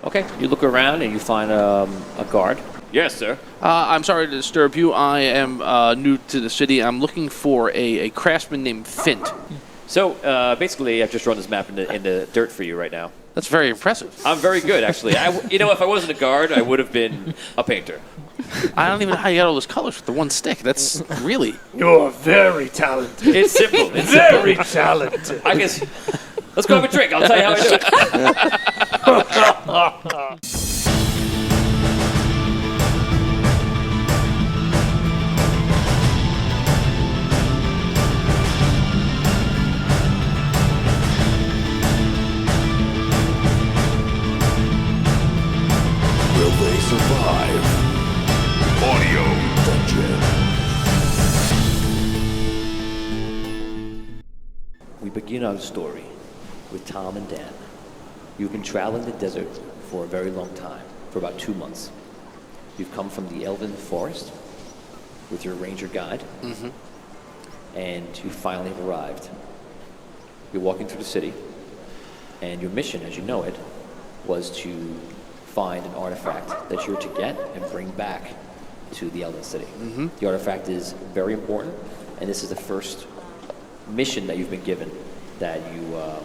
Okay, you look around and you find a guard. Yes, sir. I'm sorry to disturb you. I am new to the city. I'm looking for a craftsman named Fint. So, basically, I've just run this map in the dirt for you right now. That's very impressive. I'm very good, actually. If I wasn't a guard, I would have been a painter. I don't even know how you got all those colors with the one stick. That's really... You're very talented. It's simple. It's very talented. I guess... Let's go have a drink. I'll tell you how I do it. Will they survive? Audio Dungeon. We begin our story with Tom and Dan. You've been traveling the desert for a very long time, for about 2 months. You've come from the Elven Forest with your ranger guide, and you finally have arrived. You're walking through the city, and your mission, as you know it, was to find an artifact that you're to get and bring back to the Elven City. The artifact is very important, and this is the first mission that you've been given that you are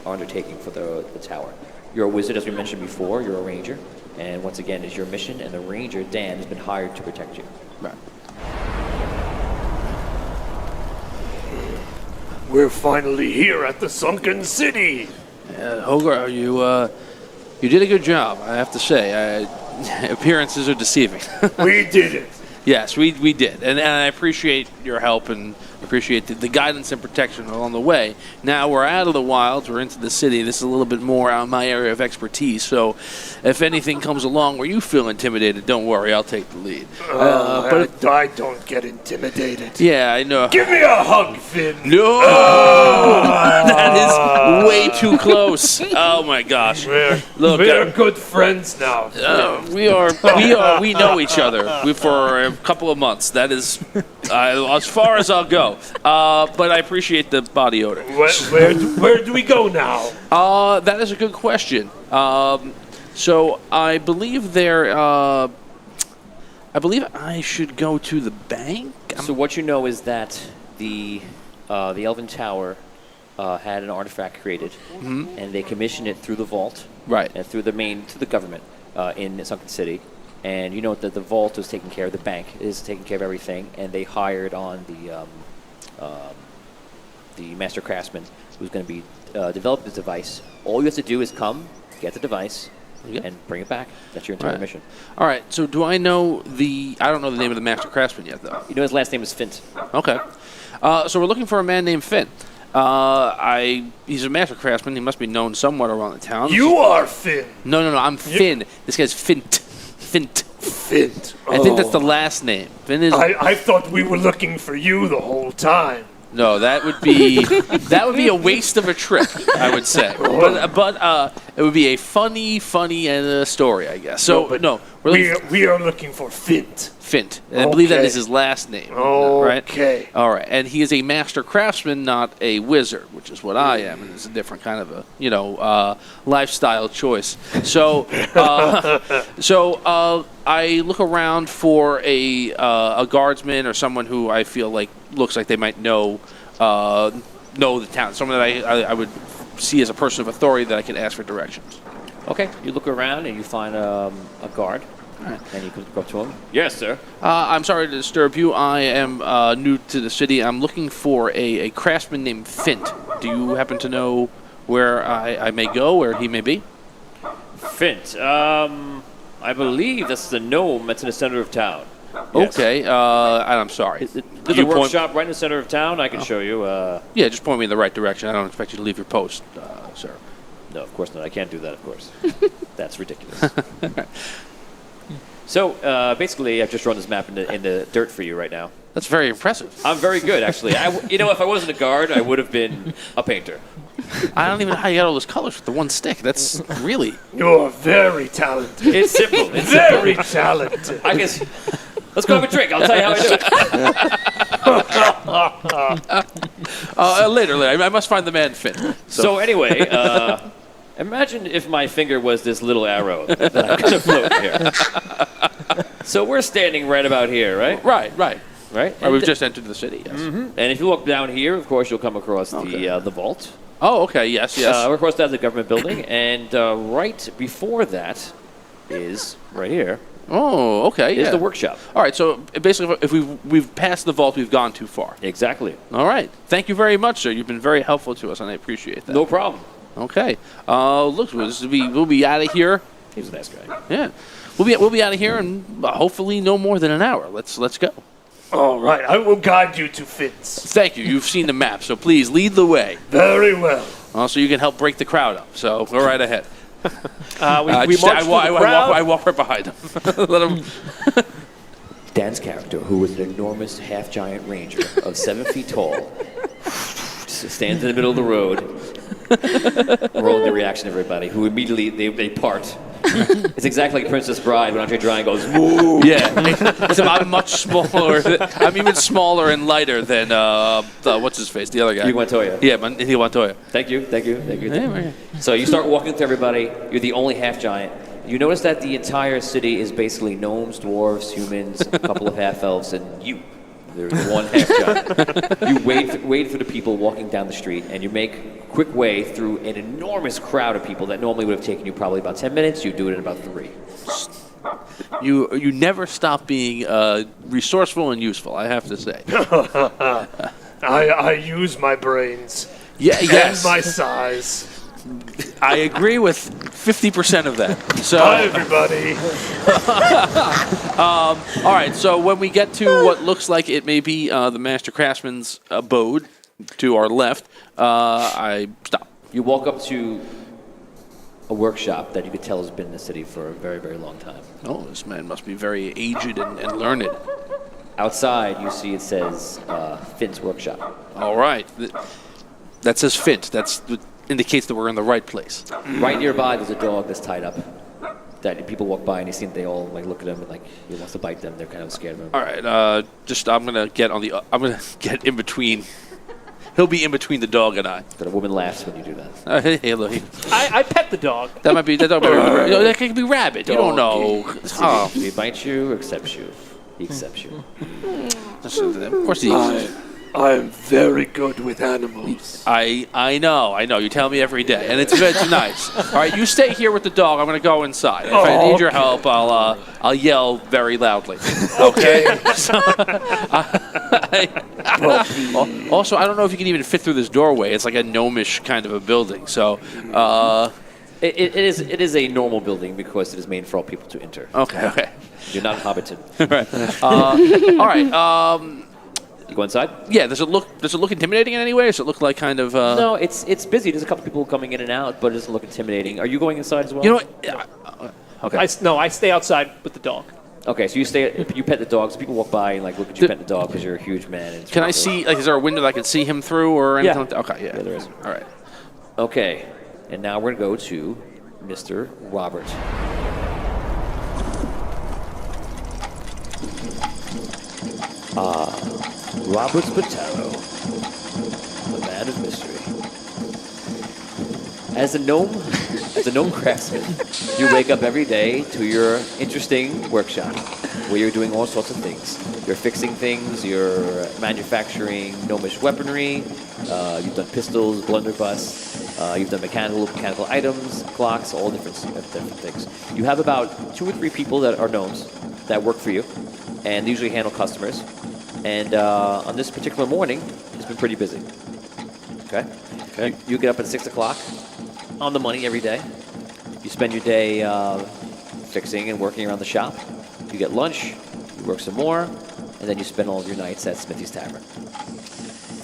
undertaking for the tower. You're a wizard, as we mentioned before. You're a ranger, and once again, it's your mission, and the ranger, Dan, has been hired to protect you. Right. We're finally here at the Sunken City. Hogar, you did a good job, I have to say. Appearances are deceiving. We did it. Yes, we did. And I appreciate your help and appreciate the guidance and protection along the way. Now we're out of the wilds, we're into the city. This is a little bit more out of my area of expertise. So if anything comes along where you feel intimidated, don't worry, I'll take the lead. But I don't get intimidated. Yeah, I know. Give me a hug, Finn. No! That is way too close. Oh my gosh. We're good friends now. We know each other for a couple of months. That is as far as I'll go. But I appreciate the body odor. Where do we go now? That is a good question. So I believe I believe I should go to the bank. So what you know is that the Elven Tower had an artifact created, and they commissioned it through the vault, right, and through the government in Sunken City. And you know that the vault was taking care of the bank, is taking care of everything, and they hired on the master craftsman who's going to be develop this device. All you have to do is come, get the device, and bring it back. That's your entire mission. All right. So do I know I don't know the name of the master craftsman yet, though. You know his last name is Fint. Okay. So we're looking for a man named Finn. He's a master craftsman. He must be known somewhat around the town. You are Finn. No. I'm Finn. This guy's Fint. Fint. I think that's the last name. Finn is. I thought we were looking for you the whole time. No, that would be a waste of a trip, I would say. But it would be a funny story, I guess. So we are looking for Fint. Fint. And I believe that is his last name. Okay. Right? All right. And he is a master craftsman, not a wizard, which is what I am. And it's a different kind of a, lifestyle choice. So, I look around for a guardsman or someone who I feel like looks like they might know the town. Someone that I would see as a person of authority that I can ask for directions. Okay. You look around and you find a guard. Right. And you can go up to him. Yes, sir. I'm sorry to disturb you. I am new to the city. I'm looking for a craftsman named Fint. Do you happen to know where I may go, where he may be? Fint. I believe that's the gnome that's in the center of town. Yes. Okay. And I'm sorry. There's a workshop right in the center of town. I can show you. Yeah, just point me in the right direction. I don't expect you to leave your post, sir. No, of course not. I can't do that, of course. That's ridiculous. So, basically, I've just run this map in the dirt for you right now. That's very impressive. I'm very good, actually. If I wasn't a guard, I would have been a painter. I don't even know how you got all those colors with the one stick. That's really... You're very talented. It's simple. It's very talented. I guess... Let's go have a drink. I'll tell you how I do it. Later. I must find the man Finn. So anyway, Imagine if my finger was this little arrow that I'm going to float here. So we're standing right about here, right? Right. Right? We've just entered the city, yes. And if you look down here, of course, you'll come across the vault. Oh, okay, yes. We're across that the government building, and right before that is, right here, Oh, okay, is the workshop. All right, so basically, if we've passed the vault, we've gone too far. Exactly. All right. Thank you very much, sir. You've been very helpful to us, and I appreciate that. No problem. Okay. Look, we'll be out of here. He's a nice guy. Yeah. We'll be out of here in hopefully no more than an hour. Let's go. All right, I will guide you to Fitz. Thank you. You've seen the map, so please lead the way. Very well. Also, you can help break the crowd up. So go right ahead. We march through the crowd. I walk right behind him. Let him. Dan's character, who was an enormous half-giant ranger of 7 feet tall, stands in the middle of the road, rolling the reaction of everybody, who immediately they part. It's exactly like Princess Bride when Andre Drying goes, "Woo!" Yeah, I'm much smaller. I'm even smaller and lighter than what's his face, the other guy. Hugo Montoya. Yeah, Hugo Montoya. Thank you. Yeah, So you start walking through everybody. You're the only half-giant. You notice that the entire city is basically gnomes, dwarves, humans, a couple of half-elves, and you. There's one half-giant. You wade for the people walking down the street, and you make quick way through an enormous crowd of people that normally would have taken you probably about 10 minutes. You do it in about 3. You never stop being resourceful and useful, I have to say. I use my brains. Yeah, yes. And my size. I agree with 50% of that. So, Hi, everybody. all right, so when we get to what looks like it may be the Master Craftsman's abode to our left, I stop. You walk up to a workshop that you could tell has been in the city for a very, very long time. Oh, this man must be very aged and learned. Outside, you see it says Finn's Workshop. All right. That says Fint. That indicates that we're in the right place. Right nearby, there's a dog that's tied up. That people walk by and you see they all like look at him and like he wants to bite them. They're kind of scared of him. All right. I'm gonna get in between. He'll be in between the dog and I. But a woman laughs when you do that. Hey, look. I pet the dog. That might be that dog. That could be rabbit. You don't know. Oh. He bites you or accepts you. He accepts you. Of course he is. I am very good with animals. I know. You tell me every day, and it's nice. All right, you stay here with the dog. I'm going to go inside. If I need your help, I'll yell very loudly. Okay. Also, I don't know if you can even fit through this doorway. It's like a gnomish kind of a building. So, It is a normal building because it is made for all people to enter. Okay. You're not a Hobbiton. Right. All right. You go inside? Yeah. Does it look intimidating in any way? Does it look like kind of? No, it's busy. There's a couple people coming in and out, but it doesn't look intimidating. Are you going inside as well? You know what? Okay. I stay outside with the dog. Okay, so you pet the dogs. People walk by and like look at you pet the dog because you're a huge man. And Can I see? Like, is there a window that I can see him through or anything? Yeah. Okay. Yeah. there is. All right. Okay, and now we're gonna go to Mr. Robert. Robert Spataro, the man of mystery. As a gnome craftsman, you wake up every day to your interesting workshop where you're doing all sorts of things. You're fixing things, you're manufacturing gnomish weaponry, you've done pistols, blunderbuss, you've done mechanical items, clocks, all different things. You have about 2 or 3 people that are gnomes that work for you, and they usually handle customers. And on this particular morning, it's been pretty busy. Okay? You get up at 6 o'clock on the money every day. You spend your day fixing and working around the shop. You get lunch, you work some more, and then you spend all of your nights at Smithy's Tavern.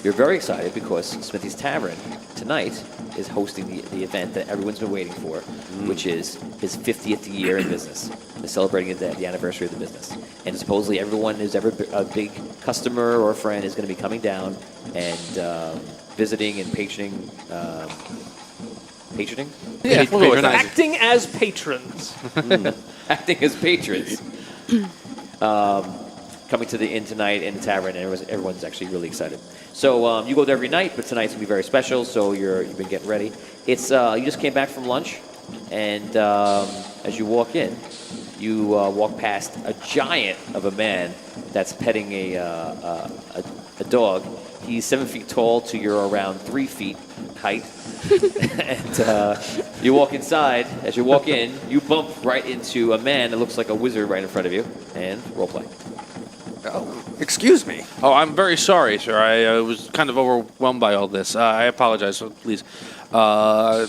You're very excited because Smithy's Tavern tonight is hosting the event that everyone's been waiting for, which is his 50th year in business. They're celebrating the anniversary of the business. And supposedly everyone who's ever a big customer or friend is going to be coming down and visiting and patroning. Patroning? Yeah. Acting as patrons. Acting as patrons. coming to the inn tonight in the tavern, and everyone's actually really excited. So you go there every night, but tonight's gonna be very special. So you've been getting ready. It's you just came back from lunch, and as you walk in, you walk past a giant of a man that's petting a dog. He's 7 feet tall to your around 3 feet height. And you walk inside. As you walk in, you bump right into a man that looks like a wizard right in front of you. And role play. Oh, excuse me. Oh, I'm very sorry, sir. I was kind of overwhelmed by all this. I apologize, so please. I'm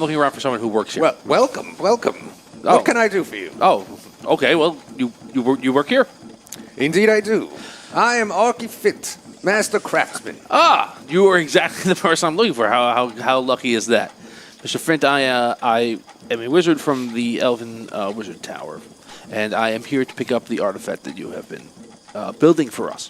looking around for someone who works here. Well, welcome. Oh. What can I do for you? Oh, okay. Well, you work here? Indeed I do. I am Archifint, Master Craftsman. Ah, you are exactly the person I'm looking for. How lucky is that? Mr. Fint, I am a wizard from the Elven Wizard Tower, and I am here to pick up the artifact that you have been building for us.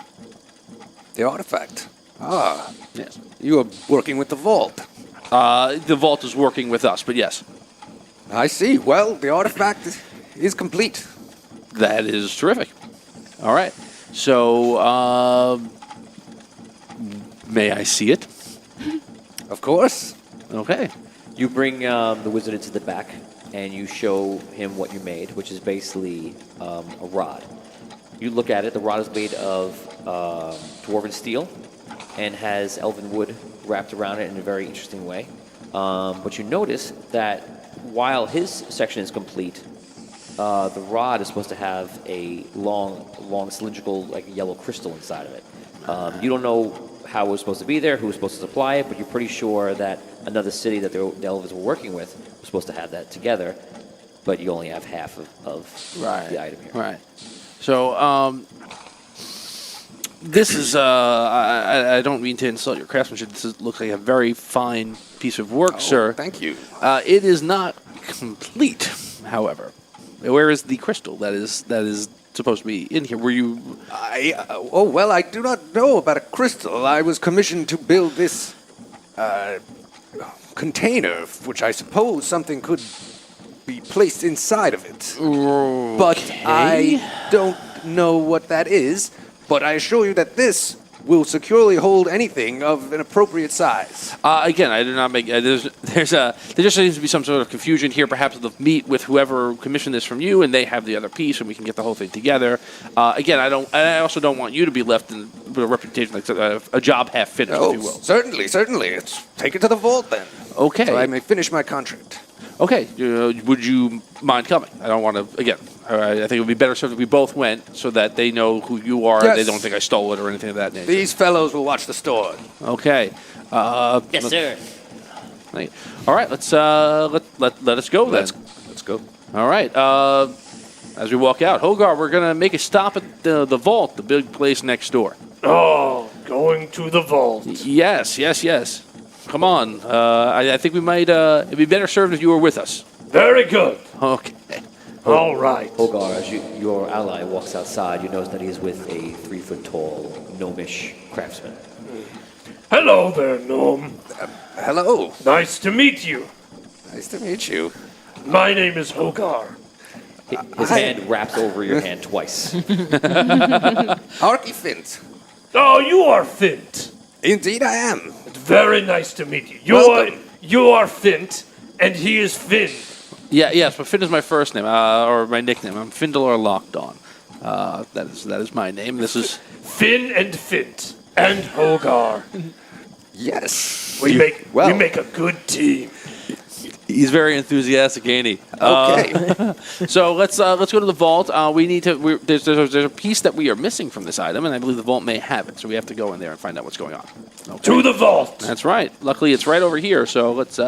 The artifact? Ah, Yes. you are working with the vault. The vault is working with us, but yes. I see. Well, the artifact is complete. That is terrific. All right. So, may I see it? Of course. Okay. You bring the wizard into the back, and you show him what you made, which is basically a rod. You look at it. The rod is made of dwarven steel and has elven wood wrapped around it in a very interesting way. But you notice that while his section is complete, the rod is supposed to have a long cylindrical, like yellow crystal inside of it. You don't know how it was supposed to be there, who was supposed to supply it, but you're pretty sure that another city that the elves were working with was supposed to have that together, but you only have half of the item here. Right. So, this is, I don't mean to insult your craftsmanship. This looks like a very fine piece of work, sir. Thank you. It is not complete, however. Where is the crystal that is supposed to be in here? Were you... I do not know about a crystal. I was commissioned to build this container, which I suppose something could be placed inside of it. Okay. But I don't know what that is. But I assure you that this will securely hold anything of an appropriate size. Again, I do not make... there just seems to be some sort of confusion here. Perhaps they'll meet with whoever commissioned this from you, and they have the other piece, and we can get the whole thing together. Again, I also don't want you to be left with a reputation like a job half finished, if you will. Certainly. Take it to the vault, then. Okay. So I may finish my contract. Okay. Would you mind coming? I don't want to... Again, I think it would be better served if we both went so that they know who you are. Yes. They don't think I stole it or anything of that nature. These fellows will watch the store. Okay. Yes, sir. All right. Let's let us go then. Let's go. All right. As we walk out, Hogar, we're gonna make a stop at the vault, the big place next door. Oh, going to the vault. Yes. Come on. I think we might. It'd be better served if you were with us. Very good. Okay. All right. Hogar, as your ally walks outside, you notice that he is with a 3-foot-tall, gnomish craftsman. Hello there, gnome. Hello. Nice to meet you. Nice to meet you. My name is Hogar. His hand wraps over your hand twice. Archifint. Oh, you are Fint. Indeed I am. It's very nice to meet you. Welcome. You are Fint, and he is Finn. Yes, but Finn is my first name, or my nickname. I'm Findalor Locked On. That is my name. This is Finn and Fint and Hogar. Yes. We make a good team. He's very enthusiastic, ain't he? Okay. So let's go to the vault. We need to. There's a piece that we are missing from this item, and I believe the vault may have it. So we have to go in there and find out what's going on. Okay. To the vault. That's right. Luckily, it's right over here. So let's.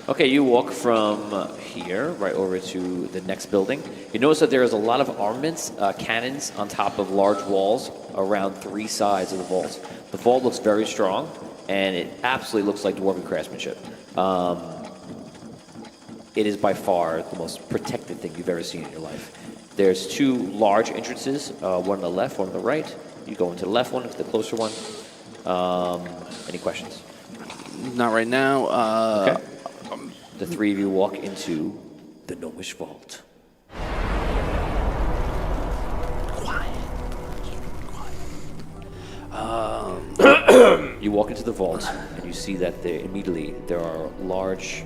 Okay, you walk from here right over to the next building. You notice that there is a lot of armaments, cannons on top of large walls around 3 sides of the vault. The vault looks very strong, and it absolutely looks like dwarven craftsmanship. It is by far the most protected thing you've ever seen in your life. There's 2 large entrances, one on the left, one on the right. You go into the left one, it's the closer one. Any questions? Not right now. Okay. The 3 of you walk into the gnomish vault. Quiet. You walk into the vault, and you see that immediately there are large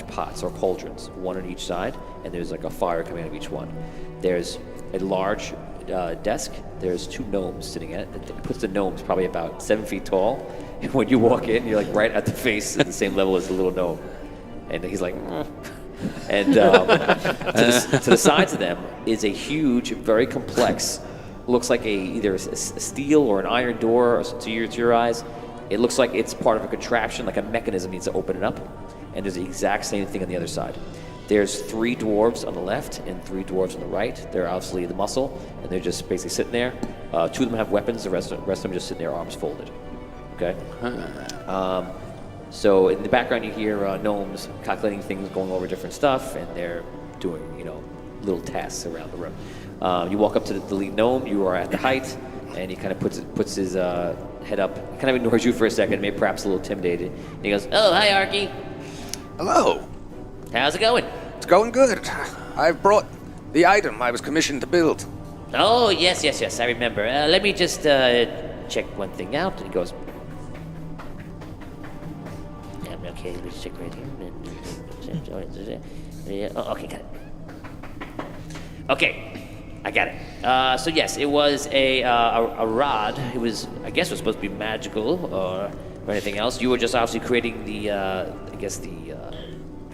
pots or cauldrons, one on each side, and there's like a fire coming out of each one. There's a large desk. There's 2 gnomes sitting at it. It puts the gnomes probably about 7 feet tall. And when you walk in, you're like right at the face at the same level as the little gnome. And he's like, and to the sides of them is a huge, very complex, looks like either a steel or an iron door to your eyes. It looks like it's part of a contraption, like a mechanism needs to open it up. And there's the exact same thing on the other side. There's 3 dwarves on the left and 3 dwarves on the right. They're obviously the muscle, and they're just basically sitting there. 2 of them have weapons, the rest of them just sitting there, arms folded. Okay? So in the background you hear gnomes calculating things, going over different stuff, and they're doing, little tasks around the room. You walk up to the lead gnome, you are at the height, and he kind of puts his head up, kind of ignores you for a second, maybe perhaps a little intimidated. And he goes, "Oh, hi, Arky. Hello. How's it going?" It's going good. I've brought the item I was commissioned to build. Oh, yes, I remember. Let me just check one thing out. And he goes, okay, let's check right here. Oh, okay, got it. Okay, I got it. So yes, it was a rod. It was, I guess, it was supposed to be magical or anything else. You were just obviously creating the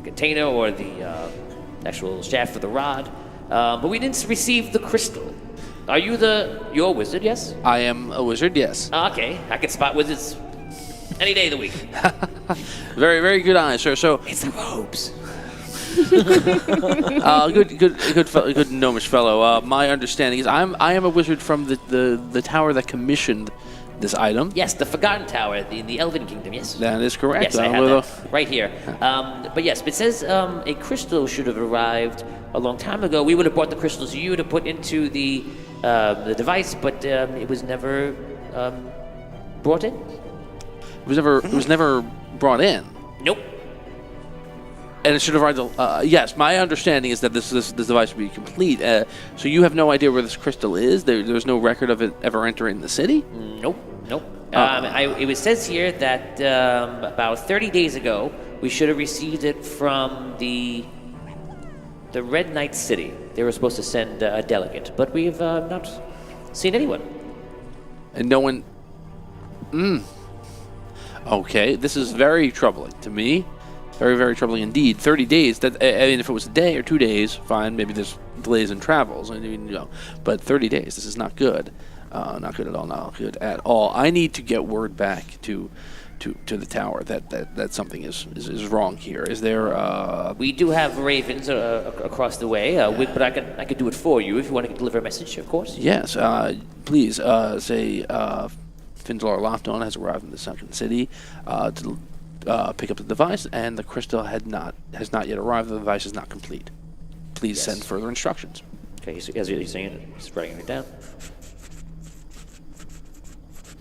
container or the actual shaft for the rod, but we didn't receive the crystal. Are you you're a wizard? Yes. I am a wizard. Yes. Okay, I can spot wizards any day of the week. Very, very good eye, sir. So it's the robes. Good gnomish fellow. My understanding is I am a wizard from the tower that commissioned this item. Yes, the Forgotten Tower in the Elven Kingdom. Yes, that is correct. Yes, I have that right here. But yes, it says a crystal should have arrived a long time ago. We would have brought the crystals to you to put into the device, but it was never brought in. It was never brought in. Nope. And it should have arrived. Yes, my understanding is that this device would be complete. So you have no idea where this crystal is. There's no record of it ever entering the city. Nope. It says here that about 30 days ago we should have received it from the Red Knight City. They were supposed to send a delegate, but we've not seen anyone. And no one. Okay, this is very troubling to me. Very, very troubling indeed. 30 days. That if it was a day or 2 days, fine. Maybe there's delays in travels. But 30 days. This is not good. Not good at all. Not good at all. I need to get word back to the tower that something is wrong here. Is there? We do have ravens across the way, but I could do it for you if you want to deliver a message, of course. Yes. Please say. Finzlar Lofton has arrived in the Sunken City to pick up the device, and the crystal has not yet arrived. The device is not complete. Please send further instructions. Okay, so as you're saying it, he's writing it down.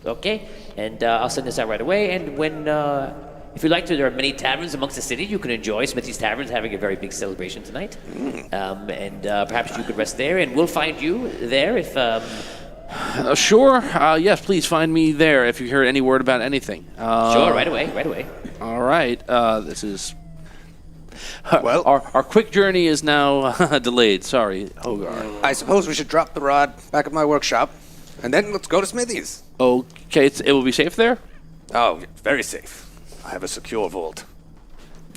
Okay, and I'll send this out right away. And when, if you'd like to, there are many taverns amongst the city. You can enjoy Smithy's Tavern's having a very big celebration tonight. And perhaps you could rest there, and we'll find you there if... Sure. Yes, please find me there if you hear any word about anything. Sure, right away. All right. This is... Well, our quick journey is now delayed. Sorry, Hogar. I suppose we should drop the rod back at my workshop, and then let's go to Smithy's. Okay, it will be safe there? Oh, very safe. I have a secure vault.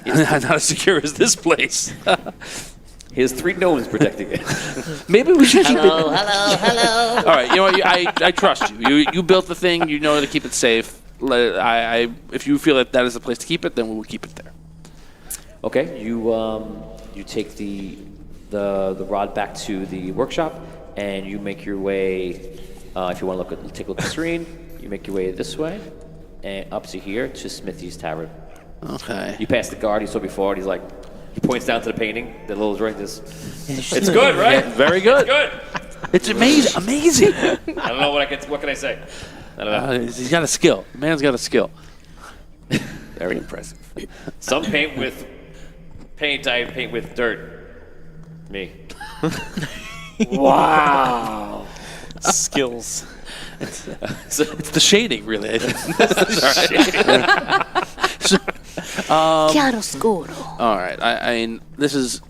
Not as secure as this place. He has 3 gnomes protecting it. Maybe we should keep it. Hello. All right, you know what? I trust you. You built the thing. You know how to keep it safe. If you feel that is the place to keep it, then we will keep it there. Okay, you take the rod back to the workshop, and you make your way. If you want to take a look at the screen, you make your way this way, and up to here to Smithy's Tavern. Okay. You pass the guard you saw before, and he points down to the painting. The little drawing. It's good, right? Yeah, very good. It's good. It's amazing. I don't know what can I say. I don't know. He's got a skill. The man's got a skill. Very impressive. Some paint with paint. I paint with dirt. Me. Wow. Skills. It's the shading, really. Chiaroscuro. All right. I mean, this is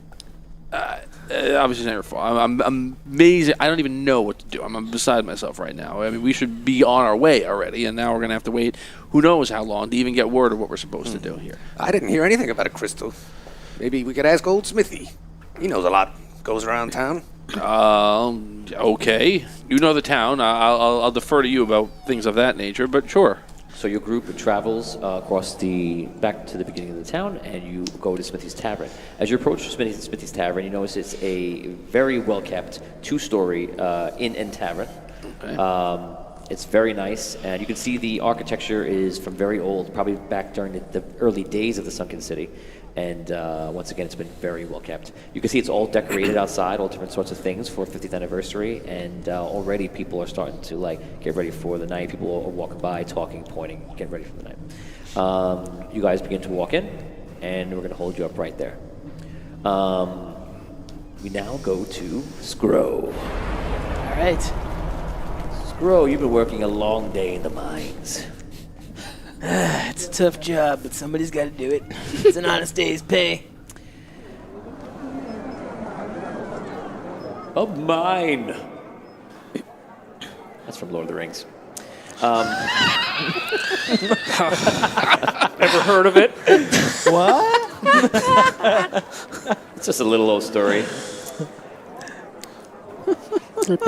obviously not your fault. I'm amazing. I don't even know what to do. I'm beside myself right now. I mean, we should be on our way already, and now we're going to have to wait who knows how long to even get word of what we're supposed to do here. I didn't hear anything about a crystal. Maybe we could ask Old Smithy. He knows a lot. Goes around town. Okay. You know the town. I'll defer to you about things of that nature, but sure. So your group travels back to the beginning of the town, and you go to Smithy's Tavern. As you approach Smithy's Tavern, you notice it's a very well-kept two-story inn and tavern. Okay. It's very nice, and you can see the architecture is from very old, probably back during the early days of the Sunken City. And once again, it's been very well kept. You can see it's all decorated outside, all different sorts of things for 50th anniversary. And already people are starting to get ready for the night. People are walking by, talking, pointing, getting ready for the night. You guys begin to walk in, and we're going to hold you up right there. We now go to Scro. All right. Scro, you've been working a long day in the mines. It's a tough job, but somebody's got to do it. It's an honest day's pay. A mine. That's from Lord of the Rings. Ever heard of it? What? It's just a little old story.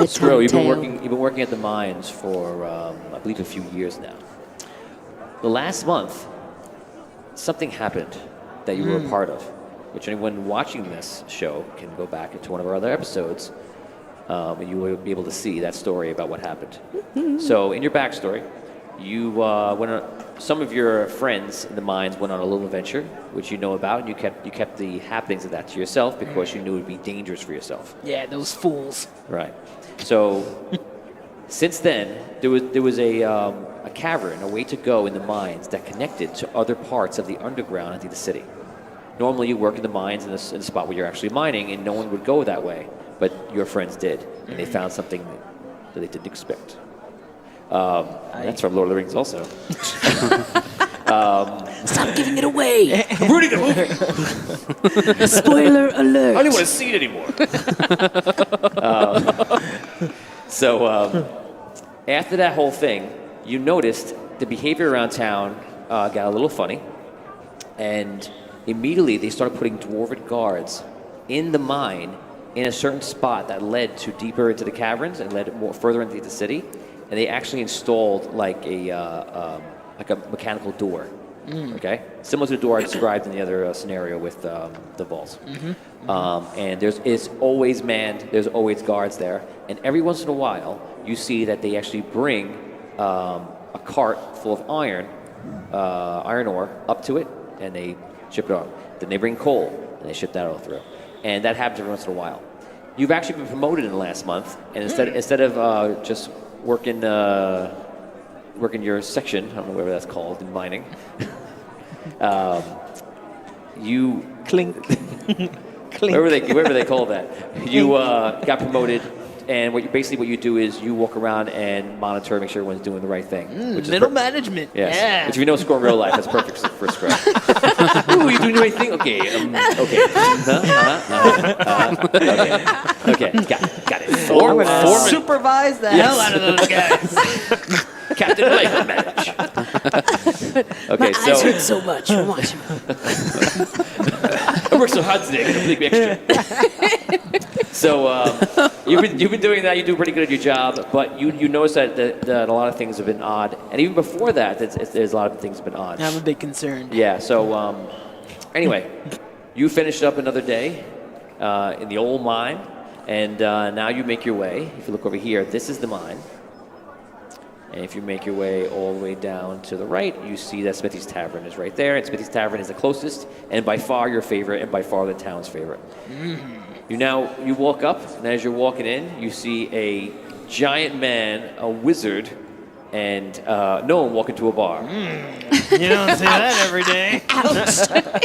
Scro, You've been working at the mines for I believe a few years now. The last month, something happened that you were a part of, which anyone watching this show can go back into one of our other episodes, and you will be able to see that story about what happened. So, in your backstory, you some of your friends in the mines went on a little adventure, which you know about, and you kept the happenings of that to yourself because you knew it would be dangerous for yourself. Yeah, those fools. Right. So, since then, there was a cavern, a way to go in the mines that connected to other parts of the underground into the city. Normally, you work in the mines in the spot where you're actually mining, and no one would go that way, but your friends did, and they found something that they didn't expect. That's from Lord of the Rings also. Stop giving it away. I'm ruining the movie! Spoiler alert. I don't want to see it anymore. After that whole thing, you noticed the behavior around town got a little funny, and immediately they started putting dwarven guards in the mine in a certain spot that led to deeper into the caverns and led more further into the city, and they actually installed like a mechanical door. Okay, similar to the door I described in the other scenario with the vaults. And it's always manned. There's always guards there, and every once in a while you see that they actually bring a cart full of iron ore up to it, and they ship it on. Then they bring coal, and they ship that all through. And that happens every once in a while. You've actually been promoted in the last month, and instead of just working your section, I don't know whatever that's called in mining, you Clink. Clink. wherever they call that, you got promoted. And what you do is you walk around and monitor, make sure everyone's doing the right thing. Which is Middle management. Yes. Yeah. Which if you know Scro in real life, that's perfect for Scro. Ooh, you doing the right thing? Okay. Okay. Got it. I'm going to supervise the hell out of those guys. Captain Micromanage. Okay, My eyes hurt so much from watching. I worked so hard today. Gonna make me extra. So you've been doing that. You do pretty good at your job, but you notice that a lot of things have been odd, and even before that, there's a lot of things have been odd. I'm a bit concerned. Yeah. So anyway, you finished up another day in the old mine, and now you make your way. If you look over here, this is the mine. And if you make your way all the way down to the right, you see that Smithy's Tavern is right there. And Smithy's Tavern is the closest, and by far your favorite, and by far the town's favorite. You walk up, and as you're walking in, you see a giant man, a wizard, and no one walk into a bar. You don't say that every day.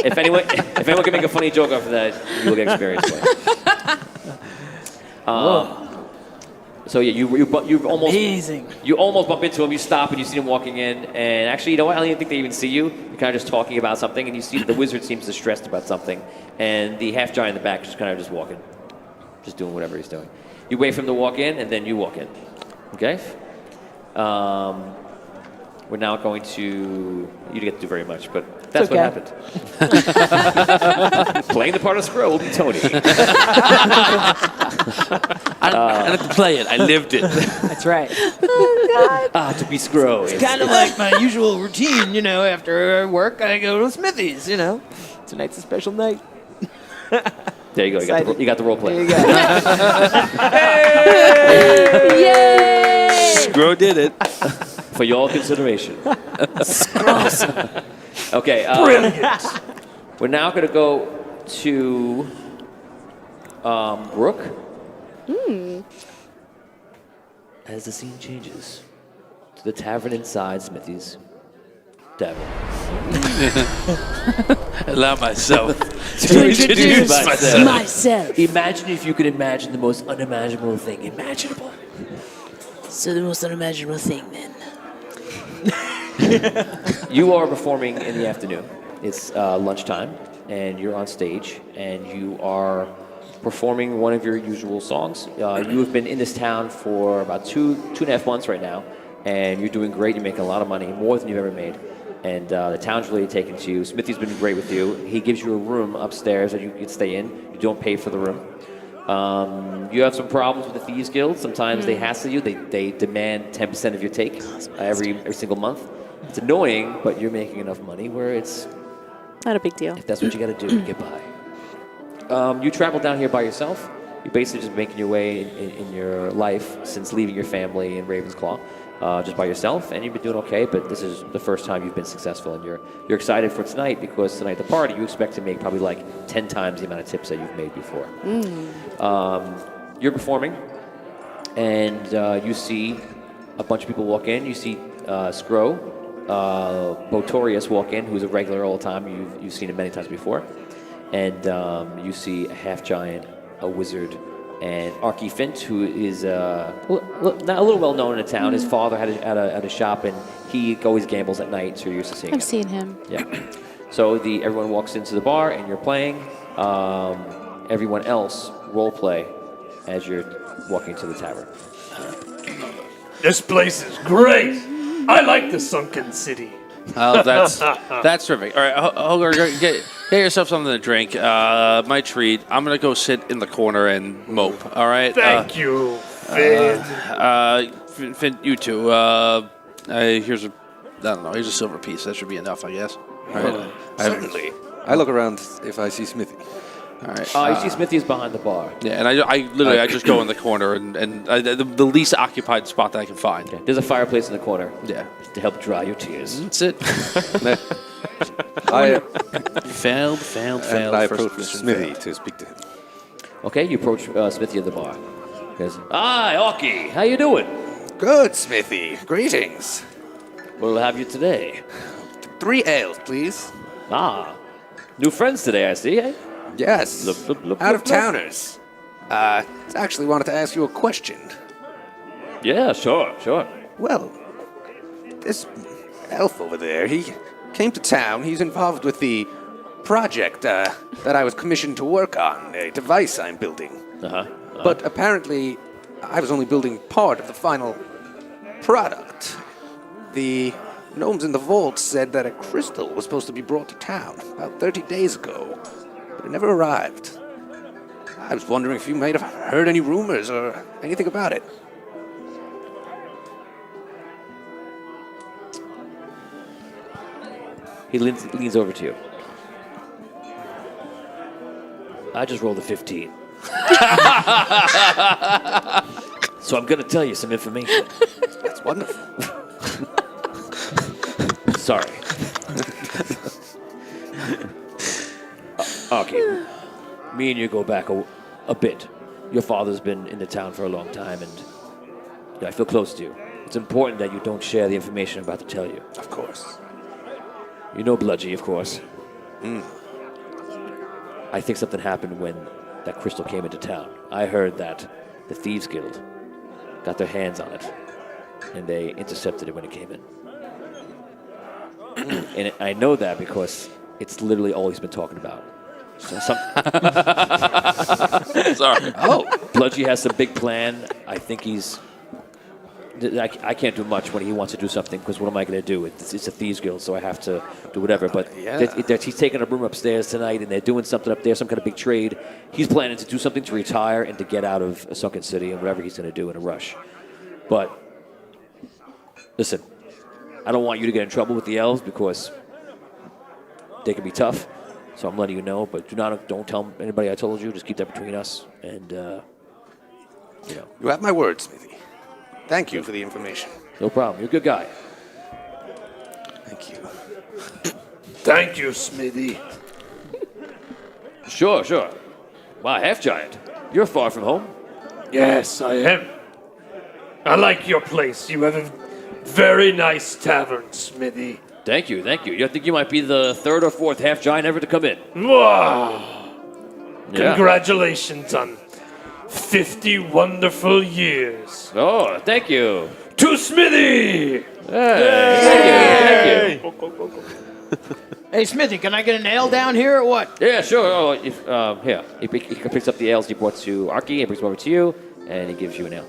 If anyone can make a funny joke off of that, you will get experience with. So yeah, you almost Amazing. you almost bump into him. You stop and you see him walking in, and actually, you know what? I don't even think they even see you. You're kind of just talking about something, and you see the wizard seems distressed about something, and the half giant in the back is kind of just walking, just doing whatever he's doing. You wait for him to walk in, and then you walk in. Okay. We're now going to. You didn't get to do very much, but that's what happened. Playing the part of Scroll will be Tony. I didn't have to play it. I lived it. That's right. To be Scroll. It's Kind of like my usual routine, you know. After work, I go to Smithy's. You know, tonight's a special night. There you go. You got the role play. There you go. Yay! Scro did it. For your consideration. Okay. Brilliant. We're now going to go to Brooke. As the scene changes to the tavern inside Smithy's tavern. Allow myself To introduce myself. Imagine if you could imagine the most unimaginable thing imaginable. So the most unimaginable thing, then. You are performing in the afternoon. It's lunchtime, and you're on stage, and you are performing one of your usual songs. You have been in this town for about two and a half months right now, and you're doing great. You're making a lot of money, more than you've ever made. And the town's really taken to you. Smithy's been great with you. He gives you a room upstairs that you can stay in. You don't pay for the room. You have some problems with the Thieves Guild. Sometimes they hassle you. They demand 10% of your take every single month. It's annoying, but you're making enough money where it's... Not a big deal. If that's what you got to do to get by. You travel down here by yourself. You're basically just making your way in your life since leaving your family in Ravensclaw, just by yourself, and you've been doing okay. But this is the first time you've been successful, and you're excited for tonight because tonight at the party you expect to make probably like 10 times the amount of tips that you've made before. You're performing, and you see a bunch of people walk in. You see Scro, Botorius walk in, who's a regular all the time. You've seen him many times before. And you see a half-giant, a wizard, and Archie Fint, who is not a little well-known in the town. His father had a shop, and he always gambles at night, so you're used to seeing him. I've seen him. Yeah. So everyone walks into the bar, and you're playing. Everyone else role play as you're walking to the tavern. This place is great. I like the Sunken City. Oh, that's terrific. All right, Holger, get yourself something to drink. My treat. I'm gonna go sit in the corner and mope. All right. Thank you, Finn. Finn, you too. Here's a silver piece. That should be enough, I guess. All right. Certainly. I look around if I see Smithy. All right. You see Smithy is behind the bar. Yeah, and I literally just go in the corner and the least occupied spot that I can find. Okay. There's a fireplace in the corner. Yeah. To help dry your tears. That's it. I Failed. approach Smithy to speak to him. Okay, you approach Smithy at the bar. He goes, "Hi, Archie. How you doing? Good, Smithy. Greetings. What'll have you today? 3 ales, please. New friends today, I see, eh? Yes. Look, Out of towners. I actually wanted to ask you a question. Yeah, sure. Well, this elf over there, he came to town. He's involved with the project that I was commissioned to work on, a device I'm building. But apparently, I was only building part of the final product. The gnomes in the vault said that a crystal was supposed to be brought to town about 30 days ago, but it never arrived. I was wondering if you might have heard any rumors or anything about it. He leans over to you. I just rolled a 15. So I'm going to tell you some information. That's wonderful. Sorry. Okay. Me and you go back a bit. Your father's been in the town for a long time, and I feel close to you. It's important that you don't share the information I'm about to tell you. Of course. You know Bludgy, of course. I think something happened when that crystal came into town. I heard that the Thieves Guild got their hands on it, and they intercepted it when it came in. And I know that because it's literally all he's been talking about. So Sorry. Bludgy has some big plan. I think he's... I can't do much when he wants to do something because what am I going to do? It's a thieves guild, so I have to do whatever. But he's taking a room upstairs tonight, and they're doing something up there, some kind of big trade. He's planning to do something to retire and to get out of Sunken City and whatever he's going to do in a rush. But listen, I don't want you to get in trouble with the elves because they can be tough. So I'm letting you know, but don't tell anybody I told you. Just keep that between us, and You have my word, Smithy. Thank you for the information. No problem. You're a good guy. Thank you. Thank you, Smithy. Sure. Wow, half-giant. You're far from home. Yes, I am. I like your place. You have a very nice tavern, Smithy. Thank you. I think you might be the third or fourth half-giant ever to come in. Wow. Yeah. Congratulations on 50 wonderful years. Oh, thank you. To Smithy! Thank you. Hey, Smithy, can I get an ale down here or what? Yeah, sure. Oh, here. He picks up the ales he brought to Arky and brings them over to you, and he gives you an ale.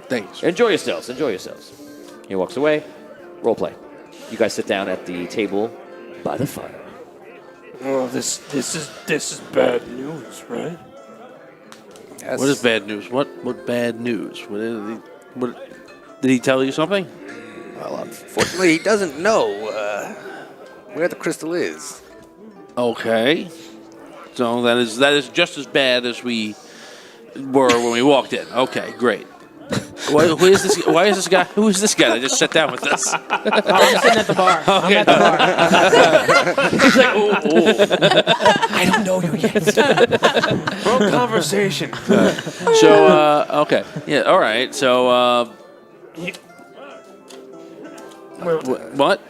Thanks. Enjoy yourselves. He walks away. Role play. You guys sit down at the table by the fire. Oh, this is bad news, right? Yes. What is bad news? What bad news? What did he tell you something? Well, unfortunately, he doesn't know where the crystal is. Okay. So that is just as bad as we were when we walked in. Okay, great. Who is this guy? Who is this guy that just sat down with us? I'm sitting at the bar. I'm at the bar. He's like, I don't know you yet. Wrong conversation. So, okay. Yeah, all right. So, what?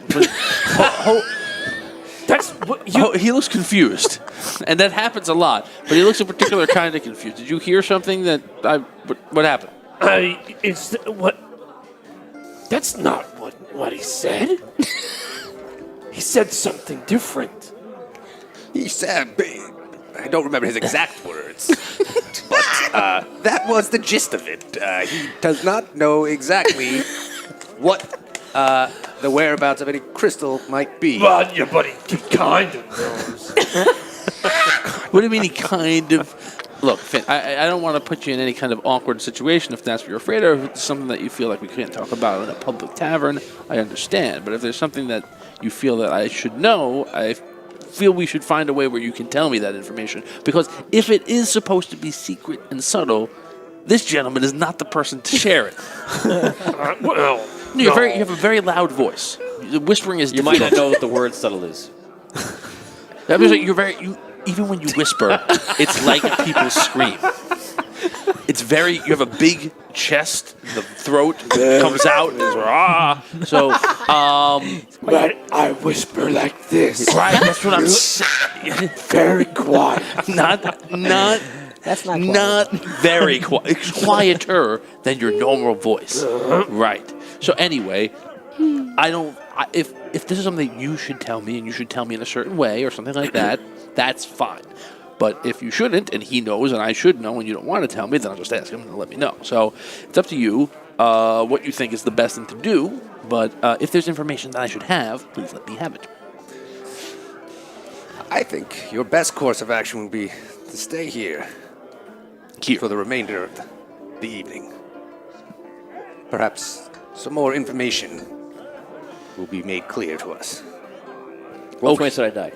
That's what you... He looks confused. And that happens a lot. But he looks a particular kind of confused. Did you hear something that what happened? What? That's not what he said. He said something different. He said, I don't remember his exact words, but that was the gist of it. He does not know exactly what the whereabouts of any crystal might be. But he kind of knows. What do you mean he kind of... Look, Finn, I don't want to put you in any kind of awkward situation if that's what you're afraid of. If it's something that you feel like we can't talk about in a public tavern, I understand. But if there's something that you feel that I should know, I feel we should find a way where you can tell me that information. Because if it is supposed to be secret and subtle, this gentleman is not the person to share it. You have a very loud voice. The whispering is difficult. You might not know what the word subtle is. That means that even when you whisper, it's like people scream. It's you have a big chest, the throat comes out, and it's rah. So, But I whisper like this. Right, that's what I'm saying. Very quiet. Not That's not very quiet. It's quieter than your normal voice. Right. So anyway, if this is something you should tell me, and you should tell me in a certain way or something like that, that's fine. But if you shouldn't, and he knows, and I should know, and you don't want to tell me, then I'll just ask him to let me know. So it's up to you what you think is the best thing to do. But if there's information that I should have, please let me have it. I think your best course of action would be to stay here for the remainder of the evening. Perhaps some more information will be made clear to us. Roll 20 said I died.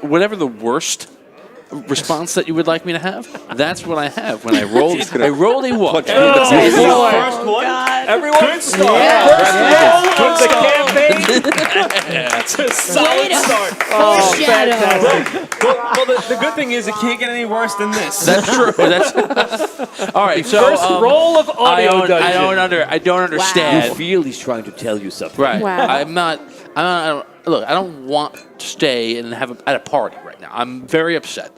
Whatever the worst response that you would like me to have, that's what I have when I roll. I roll a 1. First one. Everyone. Good start. First roll of the campaign. That's a solid start. Well, the good thing is it can't get any worse than this. That's true. All right. So First roll of audio dungeon. I don't understand. You feel he's trying to tell you something. Right. Wow. Look, I don't want to stay and have at a party right now. I'm very upset.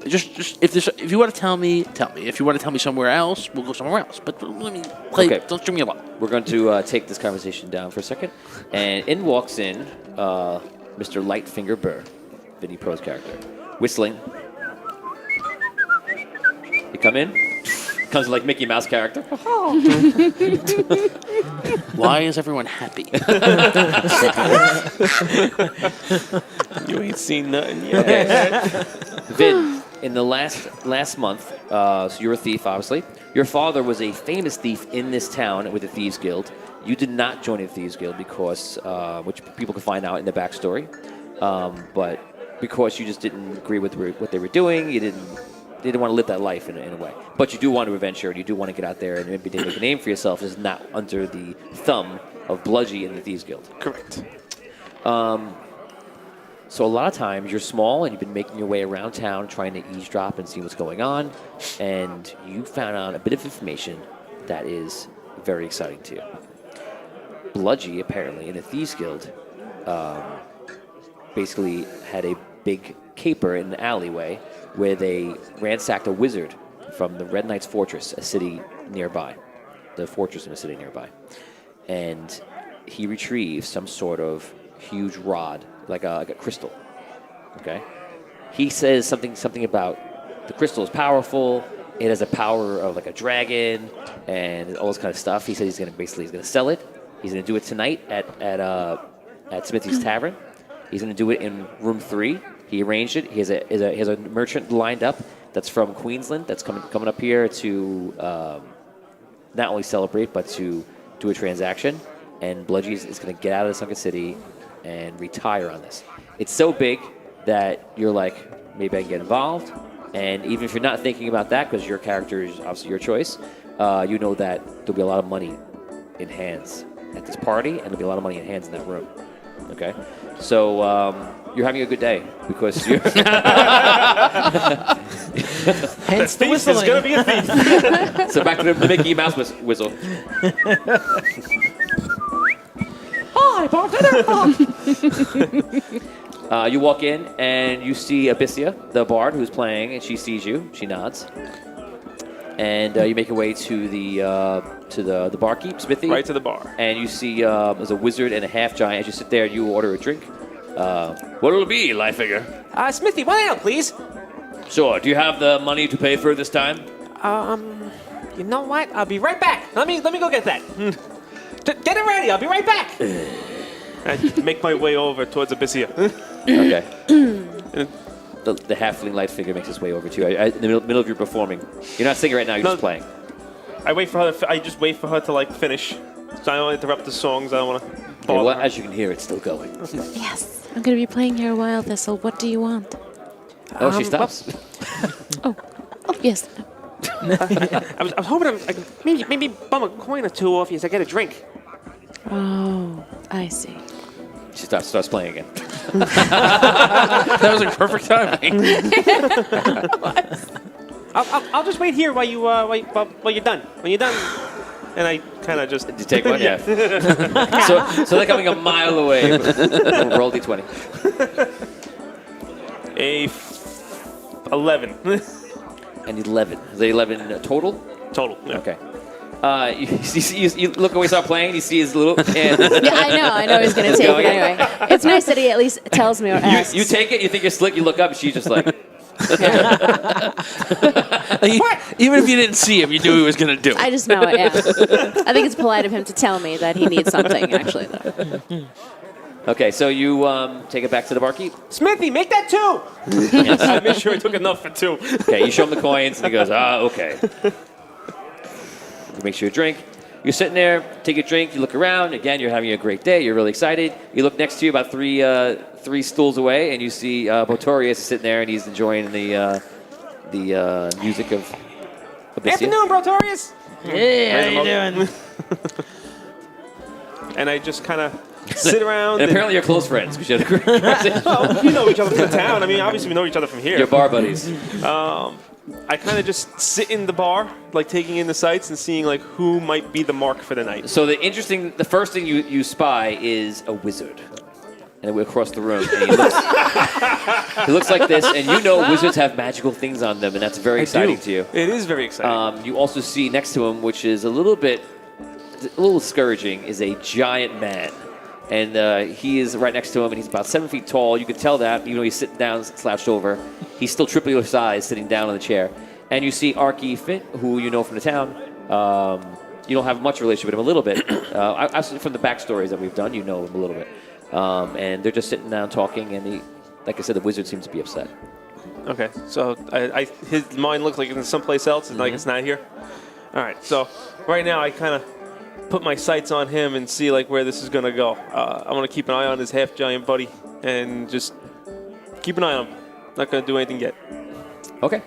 If you want to tell me, tell me. If you want to tell me somewhere else, we'll go somewhere else. But let me play. Okay. Don't string me along. We're going to take this conversation down for a second. And in walks in Mr. Lightfinger Burr, Vinny Pro's character, whistling. You come in. Comes like Mickey Mouse character. Why is everyone happy? You ain't seen nothing yet. Okay. Vin, in the last month, so you're a thief, obviously. Your father was a famous thief in this town with the Thieves Guild. You did not join the Thieves Guild because, which people can find out in the backstory, but because you just didn't agree with what they were doing, you didn't want to live that life in a way. But you do want to adventure, and you do want to get out there and maybe make a name for yourself is not under the thumb of Bludgy in the Thieves Guild. Correct. So a lot of times you're small and you've been making your way around town trying to eavesdrop and see what's going on, and you found out a bit of information that is very exciting to you. Bludgy, apparently, in the Thieves Guild, basically had a big caper in an alleyway where they ransacked a wizard from the Red Knight's Fortress, a city nearby. The fortress in a city nearby. And he retrieved some sort of huge rod, like a crystal. Okay? He says something about the crystal is powerful, it has a power of like a dragon, and all this kind of stuff. He said he's gonna sell it. He's gonna do it tonight at Smithy's Tavern. He's gonna do it in room 3. He arranged it. He has a merchant lined up that's from Queensland that's coming up here to not only celebrate but to do a transaction. And Bludgy is going to get out of the Sunken City and retire on this. It's so big that you're like, maybe I can get involved. And even if you're not thinking about that, because your character is obviously your choice, you know that there'll be a lot of money in hands at this party, and there'll be a lot of money in hands in that room. Okay? So you're having a good day because you're... Hence the whistling. It's going to be a thief. So back to the Mickey Mouse whistle. Hi, bartender. You walk in and you see Abyssia, the bard, who's playing, and she sees you. She nods. And you make your way to the barkeep, Smithy. Right to the bar. And you see there's a wizard and a half giant. As you sit there, you order a drink. What'll it be, Lightfinger? Smithy, 1 ale, please. Sure. Do you have the money to pay for it this time? You know what? I'll be right back. Let me go get that. Get it ready. I'll be right back. I make my way over towards Abyssia. Okay. The halfling Lightfinger makes his way over to you. In the middle of your performing. You're not singing right now. You're just playing. I just wait for her to like finish. So I don't interrupt the songs. I don't want to. Okay, well, as you can hear, it's still going. Yes, I'm going to be playing here a while, Thistle. What do you want? Oh, she stops. Oh, yes. I was hoping I could maybe bum a coin or two off you as I get a drink. Oh, I see. She starts playing again. That was like perfect timing. I'll just wait here while you're done. When you're done, and I kind of just... Did you take one? Yeah. So they're coming a mile away. Roll D20. 11. And 11. Is it 11 total? Total. Yeah. Okay. You look away, start playing, you see his little hand. Yeah, I know he's going to take it anyway. It's nice that he at least tells me or asks. You take it, you think you're slick, you look up, and she's just like... Even if you didn't see him, you knew he was going to do it. I just know it, yeah. I think it's polite of him to tell me that he needs something, actually, though. Okay, so you take it back to the barkeep. Smithy, make that 2. Yes. I made sure I took enough for 2. Okay, you show him the coins, and he goes, okay. You make sure you drink. You're sitting there, take a drink, you look around. Again, you're having a great day. You're really excited. You look next to you about three stools away, and you see Botorius sitting there, and he's enjoying the music of Abyssia. Afternoon, Brotorius. Hey, how you doing? And I just kind of sit around. And apparently you're close friends. We should have Well, we know each other from town. I mean, obviously we know each other from here. You're bar buddies. I kind of just sit in the bar, like taking in the sights and seeing like who might be the mark for the night. So the first thing you spy is a wizard. and we're across the room, and he looks like this, and you know wizards have magical things on them, and that's very exciting to you. It is very exciting. You also see next to him, which is a little discouraging, is a giant man. And he is right next to him, and he's about 7 feet tall. You can tell that, even though he's sitting down, slouched over. He's still triple your size, sitting down on the chair. And you see Arky Fit, who you know from the town. You don't have much relationship with him, a little bit. From the backstories that we've done, you know him a little bit. And they're just sitting down talking, and like I said, the wizard seems to be upset. Okay, so his mind looks like it's someplace else, and like it's not here. All right, so right now I kind of put my sights on him and see like where this is gonna go. I want to keep an eye on his half-giant buddy and just keep an eye on him. Not gonna do anything yet. Okay,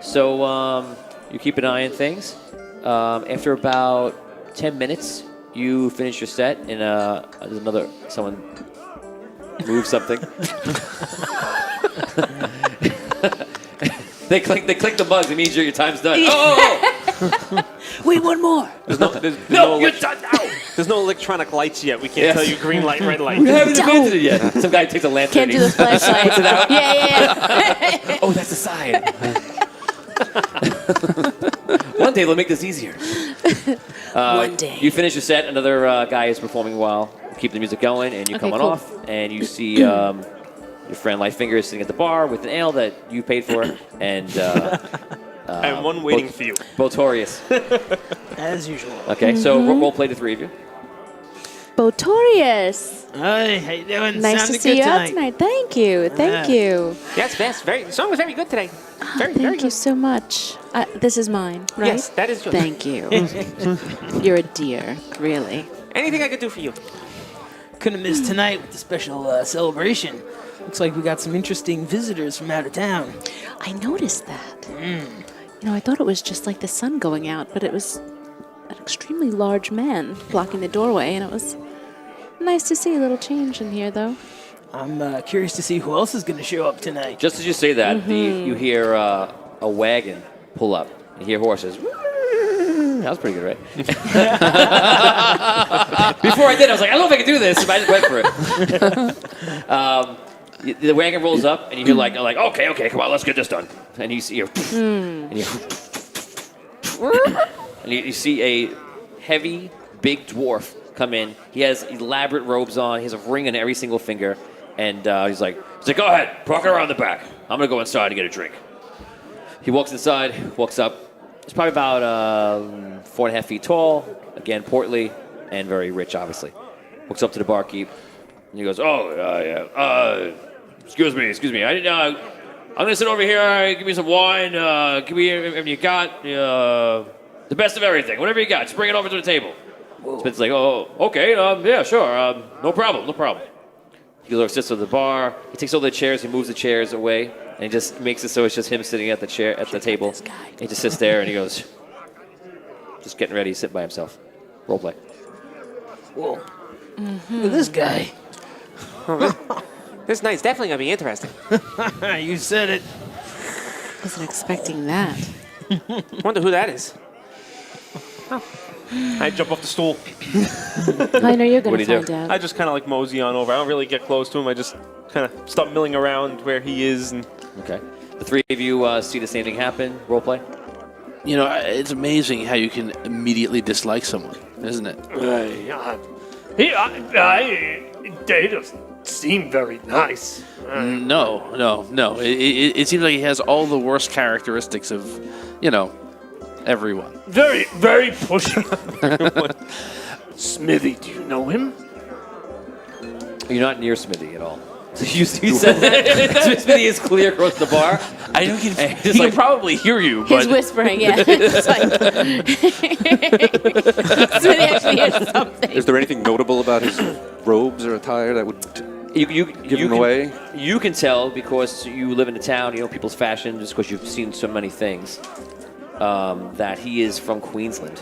so you keep an eye on things. After about 10 minutes, you finish your set, and someone moves something. They click the bugs. It means your time's done. Oh! Wait, one more. There's You're done now. There's no electronic lights yet. We can't tell you green light, red light. We haven't invented it yet. Some guy takes a lantern. Can't do the flashlight. Yeah. Oh, that's a sign. One day they'll make this easier. One day. You finish your set. Another guy is performing well. Keep the music going, and you come on cool. off, and you see your friend Lightfinger is sitting at the bar with an ale that you paid for, and and one waiting for you. Botorius. As usual. Okay, so role play the three of you. Botorius. Hi, how you doing? Nice Sounded to see good you out tonight. Thank you. Thank you. Yes, the song was very good today. Thank you so much. This is mine, right? Yes, that is yours. Thank you. You're a dear, really. Anything I could do for you? Couldn't miss tonight with the special celebration. Looks like we got some interesting visitors from out of town. I noticed that. You know, I thought it was just like the sun going out, but it was an extremely large man blocking the doorway, and it was nice to see a little change in here, though. I'm curious to see who else is going to show up tonight. Just as you say that, you hear a wagon pull up. You hear horses. That was pretty good, right? Before I did, I was like, I don't know if I can do this, but I just went for it. The wagon rolls up, and you hear like, okay, come on, let's get this done. And you see, and you see a heavy, big dwarf come in. He has elaborate robes on. He has a ring on every single finger, and he's like, go ahead, park it around the back. I'm gonna go inside to get a drink. He walks inside, walks up. He's probably about 4.5 feet tall. Again, portly and very rich, obviously. Walks up to the barkeep, and he goes, Excuse me. I'm gonna sit over here. Give me some wine. Give me everything you got. The best of everything. Whatever you got, just bring it over to the table. Spit's like, oh, okay. Yeah, sure. No problem. He sits at the bar. He takes all the chairs. He moves the chairs away, and he just makes it so it's just him sitting at the table. He just sits there, and he goes, just getting ready to sit by himself. Role play. Whoa. Look at this guy. This night's definitely gonna be interesting. You said it. Wasn't expecting that. Wonder who that is. I jump off the stool. I know you're What going do you to do? find I out. just kind of like mosey on over. I don't really get close to him. I just kind of stop milling around where he is. And Okay. The three of you see the same thing happen. Role play. You know, it's amazing how you can immediately dislike someone, isn't it? They doesn't seem very nice. No. It seems like he has all the worst characteristics of, everyone. Very, very pushy. Smithy, do you know him? You're not near Smithy at all. You said that. Smithy is clear across the bar. I know he can probably hear you, He's but whispering, yeah. It's like, so they actually hear something. Is there anything notable about his robes or attire that would give him away? You can tell because you live in the town, you know people's fashion, just because you've seen so many things, that he is from Queensland.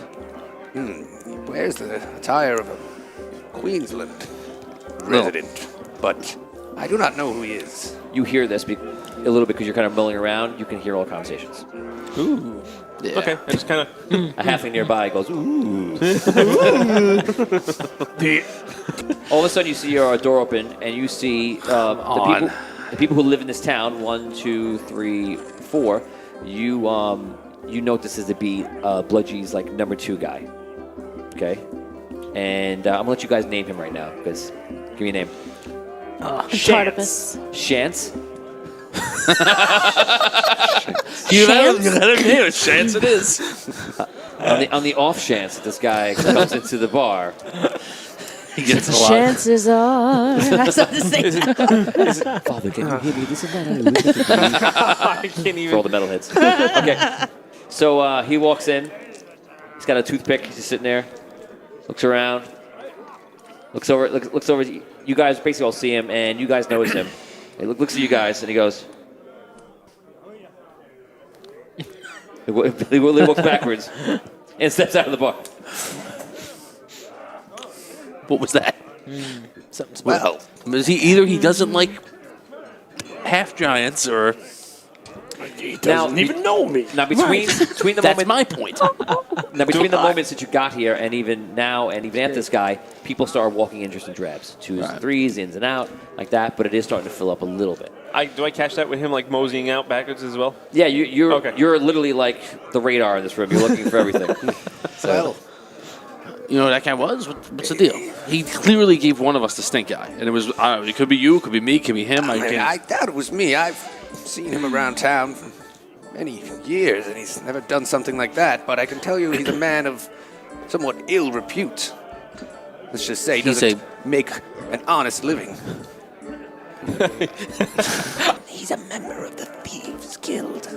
Where's the attire of a Queensland resident? But I do not know who he is. You hear this a little bit because you're kind of mulling around. You can hear all conversations. Ooh. Yeah. Okay, I just kind of... A halfling nearby goes, ooh. All of a sudden, you see your door open, and you see the people who live in this town. 1, 2, 3, 4. You note this is to be Bludgy's like number 2 guy. Okay, and I'm gonna let you guys name him right now. Because give me a name. Tartopus. Shance. You let him name it. Chance it is. On the off chance that this guy comes into the bar, He gets a lot. Chances are. I saw the same. Father, can you hear me? This is not how I live it. I can't For even... all the metalheads. Okay, so he walks in. He's got a toothpick. He's just sitting there. Looks around. Looks over. You guys basically all see him, and you guys notice him. He looks at you guys, and he goes. He walks backwards and steps out of the bar. What was that? Something's Well, Is he doesn't like half giants, or He doesn't even know me. Now between the that's moment my point. now between the moments that you got here and even now and even at this guy, people start walking in just in drabs, 2s and 3s, ins and out like that. But it is starting to fill up a little bit. Do I catch that with him like moseying out backwards as well? Yeah, you're Okay. you're literally like the radar in this room. You're looking for everything. well, You know who that guy was? What's the deal? He clearly gave one of us the stink eye, and it was I don't know. It could be you, it could be me, it could be him. I doubt it was me. I've seen him around town for many years, and he's never done something like that. But I can tell you he's a man of somewhat ill repute. Let's just say he doesn't make an honest living. He's a member of the Thieves Guild.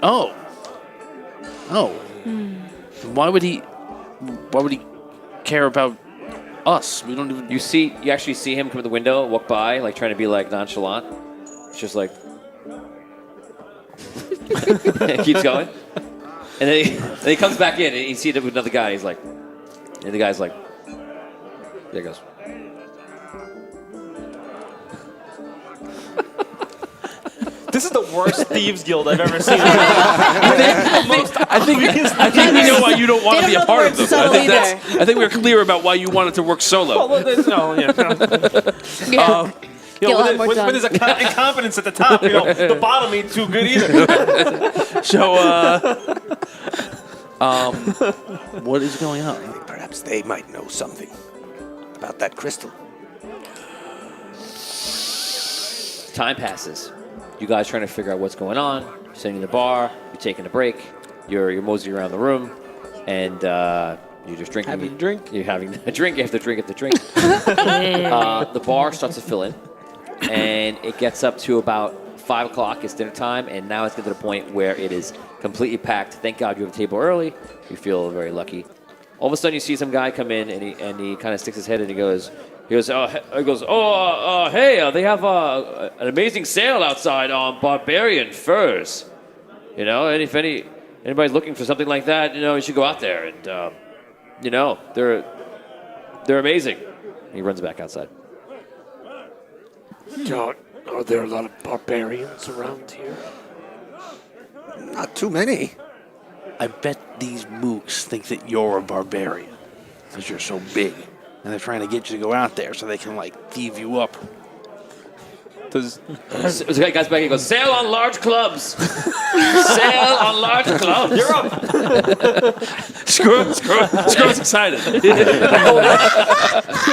Oh. Why would he care about us? We don't even. You actually see him come to the window, walk by, like trying to be like nonchalant. It's just like keeps going, and then he comes back in, and you see it with another guy. He's like, and the guy's like, there he goes. This is the worst Thieves Guild I've ever seen. I think we know why you don't want to be a part of them. I think we're clear about why you wanted to work solo. When there's incompetence at the top, the bottom ain't too good either. So, what is going on? Perhaps they might know something about that crystal. Time passes. You guys trying to figure out what's going on. You're sitting in the bar. You're taking a break. You're moseying around the room, and you're just drinking. Having a drink? You're having a drink after drink after drink. The bar starts to fill in, and it gets up to about 5 o'clock. It's dinner time, and now it's getting to the point where it is completely packed. Thank God you have a table early. You feel very lucky. All of a sudden, you see some guy come in, and he kind of sticks his head in. He goes, hey, they have an amazing sale outside on barbarian furs. And if anybody's looking for something like that, you should go out there. And they're amazing. And he runs back outside. Are there a lot of barbarians around here? Not too many. I bet these mooks think that you're a barbarian because you're so big, and they're trying to get you to go out there so they can thieve you up. This guy back and goes, sale on large clubs. Sale on large clubs. You're up. Screw's excited.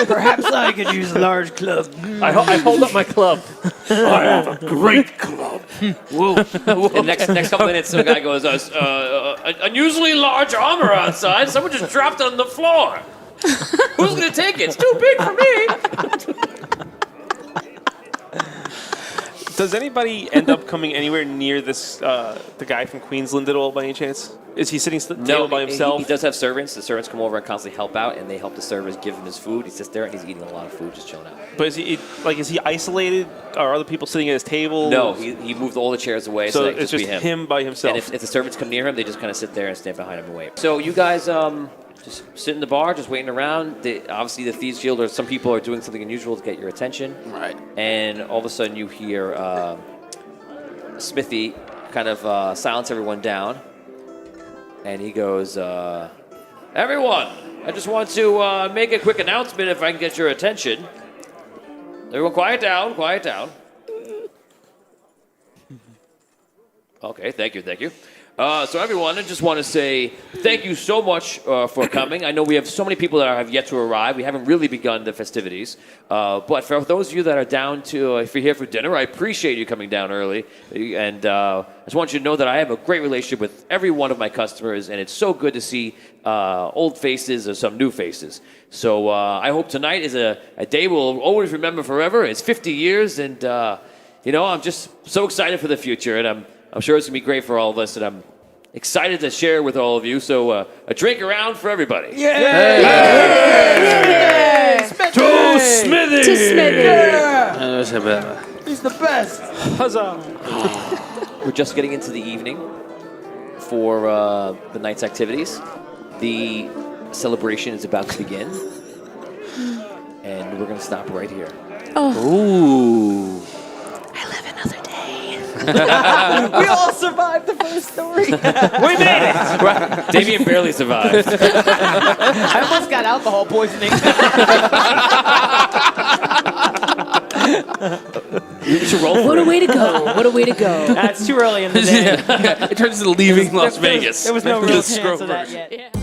Perhaps I could use a large club. I hold up my club. I have a great club. Whoa. And next couple minutes, some guy goes, unusually large armor outside. Someone just dropped it on the floor. Who's going to take it? It's too big for me. Does anybody end up coming anywhere near this, the guy from Queensland at all by any chance? Is he sitting table by himself? He does have servants. The servants come over and constantly help out, and they help the servers give him his food. He sits there, and he's eating a lot of food, just chilling out. But is he isolated? Are other people sitting at his table? No, he moved all the chairs away, so that it's just just be him by himself. And if the servants come near him, they just kind of sit there and stand behind him and wait. So you guys just sit in the bar, just waiting around. Obviously, the Thieves Guild or some people are doing something unusual to get your attention. Right. And all of a sudden, you hear Smithy kind of silence everyone down. And he goes, everyone, I just want to make a quick announcement if I can get your attention. Everyone, quiet down, quiet down. Okay, thank you. So everyone, I just want to say thank you so much for coming. I know we have so many people that have yet to arrive. We haven't really begun the festivities. But for those of you that are down to, if you're here for dinner, I appreciate you coming down early. And I just want you to know that I have a great relationship with every one of my customers, and it's so good to see old faces or some new faces. So I hope tonight is a day we'll always remember forever. It's 50 years, and I'm just so excited for the future, and I'm sure it's going to be great for all of us, and I'm excited to share with all of you. So a drink around for everybody. Yay! To Smithy! To Smithy! He's the best. Huzzah! We're just getting into the evening for the night's activities. The celebration is about to begin, and we're going to stop right here. Oh, Ooh. I live another day. We all survived the first story. We made it! Damien barely survived. I almost got alcohol poisoning. You should roll for What a it. way to go. What a way to go. That's too early in the day. It turns into leaving Las Vegas. There was no real This chance of that version. yet.